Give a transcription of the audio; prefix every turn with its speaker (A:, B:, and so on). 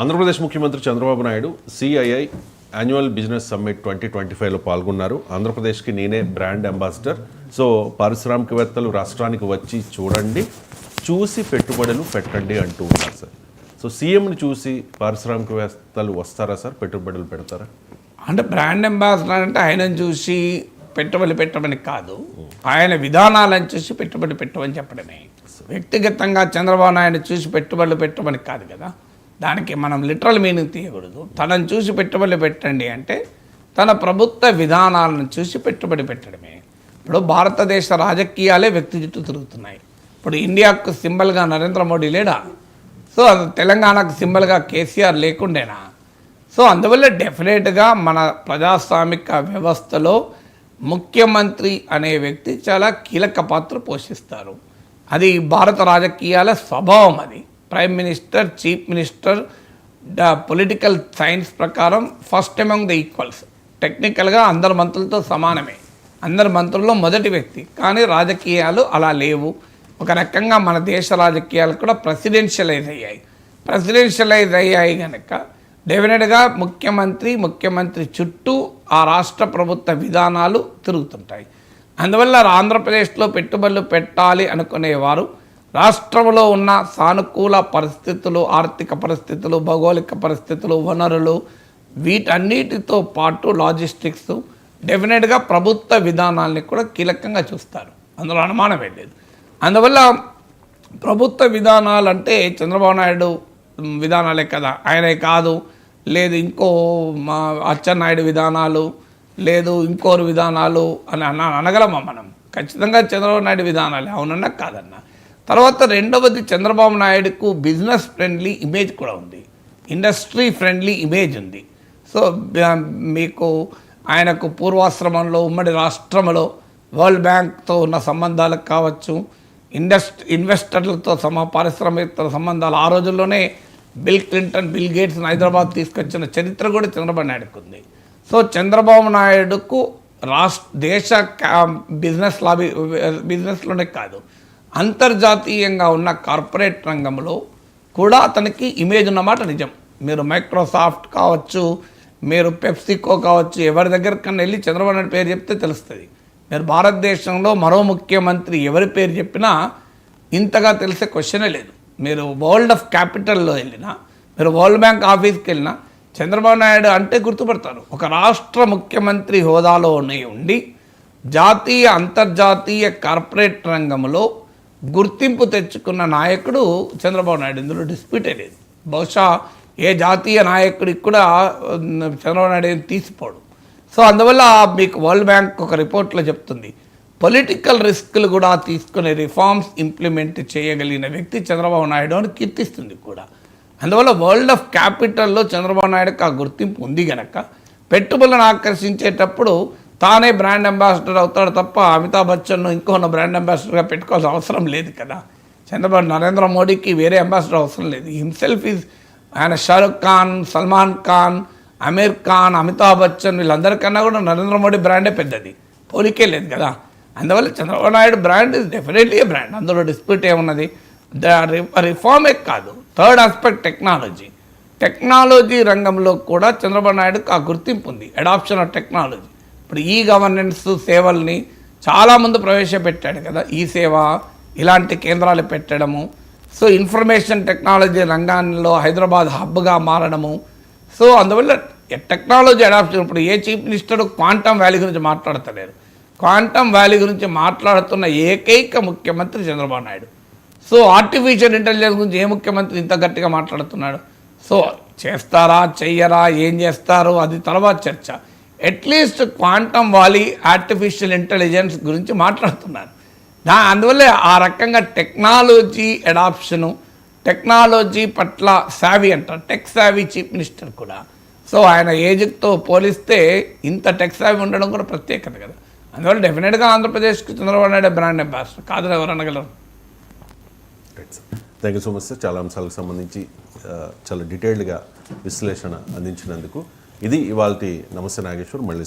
A: ఆంధ్రప్రదేశ్ ముఖ్యమంత్రి Chandrababu Naidu CII annual business summit 2025లో పాల్గొన్నారు. ఆంధ్రప్రదేశ్కి నేనే బ్రాండ్ అంబాసిడర్. సో పారిశ్రామికవేత్తలు రాష్ట్రానికి వచ్చి చూడండి, చూసి పెట్టుబడులు పెట్టండి అంటూ ఉన్నారు సార్. సో సీఎంని చూసి పారిశ్రామికవేత్తలు వస్తారా సార్, పెట్టుబడులు పెడతారా?
B: అంటే బ్రాండ్ అంబాసిడర్ అంటే ఆయనను చూసి పెట్టుబడి పెట్టమని కాదు, ఆయన విధానాలను చూసి పెట్టుబడి పెట్టమని చెప్పడమే. వ్యక్తిగతంగా చంద్రబాబు నాయుడు చూసి పెట్టుబడులు పెట్టమని కాదు కదా, దానికి మనం లిటరల్ మీనింగ్ తీయకూడదు. తనను చూసి పెట్టుబడి పెట్టండి అంటే తన ప్రభుత్వ విధానాలను చూసి పెట్టుబడి పెట్టడమే. ఇప్పుడు భారతదేశ రాజకీయాలే వ్యక్తి చుట్టూ తిరుగుతున్నాయి. ఇప్పుడు ఇండియాకు సింబల్గా నరేంద్ర మోడీ లేడా? సో తెలంగాణకు సింబల్గా కేసీఆర్ లేకుండేనా? సో అందువల్ల డెఫినెట్గా మన ప్రజాస్వామిక వ్యవస్థలో ముఖ్యమంత్రి అనే వ్యక్తి చాలా కీలక పాత్ర పోషిస్తారు. అది భారత రాజకీయాల స్వభావం. అది prime minister, chief minister political science ప్రకారం ఫస్ట్ అమంగ్ ద ఈక్వల్స్. టెక్నికల్గా అందరు మంత్రులతో సమానమే, అందరు మంత్రుల్లో మొదటి వ్యక్తి. కానీ రాజకీయాలు అలా లేవు. ఒక రకంగా మన దేశ రాజకీయాలు కూడా ప్రెసిడెన్షియలైజ్ అయ్యాయి కనుక డెఫినెట్గా ముఖ్యమంత్రి చుట్టూ ఆ రాష్ట్ర ప్రభుత్వ విధానాలు తిరుగుతుంటాయి. అందువల్ల ఆంధ్రప్రదేశ్లో పెట్టుబడులు పెట్టాలి అనుకునేవారు రాష్ట్రంలో ఉన్న సానుకూల పరిస్థితులు, ఆర్థిక పరిస్థితులు, భౌగోళిక పరిస్థితులు, వనరులు, వీటన్నిటితో పాటు లాజిస్టిక్స్, డెఫినెట్గా ప్రభుత్వ విధానాల్ని కూడా కీలకంగా చూస్తారు. అందులో అనుమానమే లేదు. అందువల్ల ప్రభుత్వ విధానాలు అంటే చంద్రబాబు నాయుడు విధానాలే కదా, ఆయనే కాదు, లేదు ఇంకో అచ్చెన్నాయుడు విధానాలు, లేదు ఇంకోరు విధానాలు అని అనగలమా మనం? ఖచ్చితంగా చంద్రబాబు నాయుడు విధానాలే, అవునన్నా కాదన్నా. తర్వాత రెండవది, చంద్రబాబు నాయుడుకు బిజినెస్ ఫ్రెండ్లీ ఇమేజ్ కూడా ఉంది, ఇండస్ట్రీ ఫ్రెండ్లీ ఇమేజ్ ఉంది. సో మీకు ఆయనకు పూర్వాశ్రమంలో ఉమ్మడి రాష్ట్రంలో వరల్డ్ బ్యాంక్తో ఉన్న సంబంధాలకు కావచ్చు, ఇన్వెస్టర్లతో పారిశ్రామిక సంబంధాలు, ఆ రోజుల్లోనే బిల్ క్లింటన్, బిల్ గేట్స్ని హైదరాబాద్ తీసుకొచ్చిన చరిత్ర కూడా చంద్రబాబు నాయుడుకు ఉంది. సో చంద్రబాబు నాయుడుకు దేశ బిజినెస్లోనే కాదు, అంతర్జాతీయంగా ఉన్న కార్పొరేట్ రంగంలో కూడా అతనికి ఇమేజ్ ఉన్నమాట నిజం. మీరు మైక్రోసాఫ్ట్ కావచ్చు, మీరు పెప్సికో కావచ్చు, ఎవరి దగ్గరికన్నా వెళ్ళి చంద్రబాబు నాయుడు పేరు చెప్తే తెలుస్తుంది. మీరు భారతదేశంలో మరో ముఖ్యమంత్రి ఎవరి పేరు చెప్పినా ఇంతగా తెలిసే క్వశ్చనే లేదు. మీరు వరల్డ్ ఆఫ్ క్యాపిటల్లో వెళ్ళినా, మీరు వరల్డ్ బ్యాంక్ ఆఫీస్కి వెళ్ళినా చంద్రబాబు నాయుడు అంటే గుర్తుపడతారు. ఒక రాష్ట్ర ముఖ్యమంత్రి హోదాలోనే ఉండి జాతీయ, అంతర్జాతీయ కార్పొరేట్ రంగంలో గుర్తింపు తెచ్చుకున్న నాయకుడు చంద్రబాబు నాయుడు, ఇందులో డిస్ప్యూటే లేదు. బహుశా ఏ జాతీయ నాయకుడికి కూడా చంద్రబాబు నాయుడు ఏం తీసిపోడు. సో అందువల్ల మీకు వరల్డ్ బ్యాంక్ ఒక రిపోర్ట్లో చెప్తుంది, పొలిటికల్ రిస్క్లు కూడా తీసుకునే రిఫార్మ్స్ ఇంప్లిమెంట్ చేయగలిగిన వ్యక్తి చంద్రబాబు నాయుడు అని కీర్తిస్తుంది కూడా. అందువల్ల వరల్డ్ ఆఫ్ క్యాపిటల్లో చంద్రబాబు నాయుడుకి ఆ గుర్తింపు ఉంది కనుక పెట్టుబడులను ఆకర్షించేటప్పుడు తానే బ్రాండ్ అంబాసిడర్ అవుతాడు తప్ప అమితాబ్ బచ్చన్ను ఇంకొన్న బ్రాండ్ అంబాసిడర్గా పెట్టుకోవాల్సిన అవసరం లేదు కదా. చంద్రబాబు నరేంద్ర మోడీకి వేరే అంబాసిడర్ అవసరం లేదు. హిమ్సెల్ఫ్ ఈజ్, ఆయన షారుఖ్ ఖాన్, సల్మాన్ ఖాన్, అమీర్ ఖాన్, అమితాబ్ బచ్చన్ వీళ్ళందరికన్నా కూడా నరేంద్ర మోడీ బ్రాండే పెద్దది, పోలికే లేదు కదా. అందువల్ల Chandrababu Naidu brand is definitely A brand, అందులో డిస్ప్యూట్ ఏమున్నది. రిఫార్మే కాదు, థర్డ్ ఆస్పెక్ట్ టెక్నాలజీ రంగంలో కూడా చంద్రబాబు నాయుడుకు ఆ గుర్తింపు ఉంది, అడాప్షన్ ఆఫ్ టెక్నాలజీ. ఇప్పుడు ఈ గవర్నెన్స్ సేవల్ని చాలామంది ప్రవేశపెట్టాడు కదా, ఈ సేవ ఇలాంటి కేంద్రాలు పెట్టడము. సో ఇన్ఫర్మేషన్ టెక్నాలజీ రంగాల్లో హైదరాబాద్ హబ్గా మారడము. సో అందువల్ల టెక్నాలజీ అడాప్షన్. ఇప్పుడు ఏ చీఫ్ మినిస్టర్ క్వాంటమ్ వ్యాలీ గురించి మాట్లాడతలేరు. క్వాంటమ్ వ్యాలీ గురించి మాట్లాడుతున్న ఏకైక ముఖ్యమంత్రి Chandrababu Naidu. So artificial intelligence గురించి ఏ ముఖ్యమంత్రి ఇంత గట్టిగా మాట్లాడుతున్నాడు? సో చేస్తారా, చెయ్యరా, ఏం చేస్తారు అది తర్వాత చర్చ. At least quantum valley, artificial intelligence గురించి మాట్లాడుతున్నారు. అందువల్లే ఆ రకంగా టెక్నాలజీ అడాప్షను, టెక్నాలజీ పట్ల సావి అంటారు, టెక్ సావి చీఫ్ మినిస్టర్ కూడా. సో ఆయన ఏజ్తో పోలిస్తే ఇంత టెక్ సావి ఉండడం కూడా ప్రత్యేకత కదా. అందువల్ల డెఫినెట్గా ఆంధ్రప్రదేశ్కి చంద్రబాబు నాయుడు బ్రాండ్ అంబాసిడర్, కాదని ఎవరు అనగలరు?
A: Thank you so much sir, చాలా అంశాలకు సంబంధించి చాలా డీటెయిల్డ్గా విశ్లేషణ అందించినందుకు. ఇది ఇవాల్టి నమస్తే నాగేశ్వర్. మళ్ళీ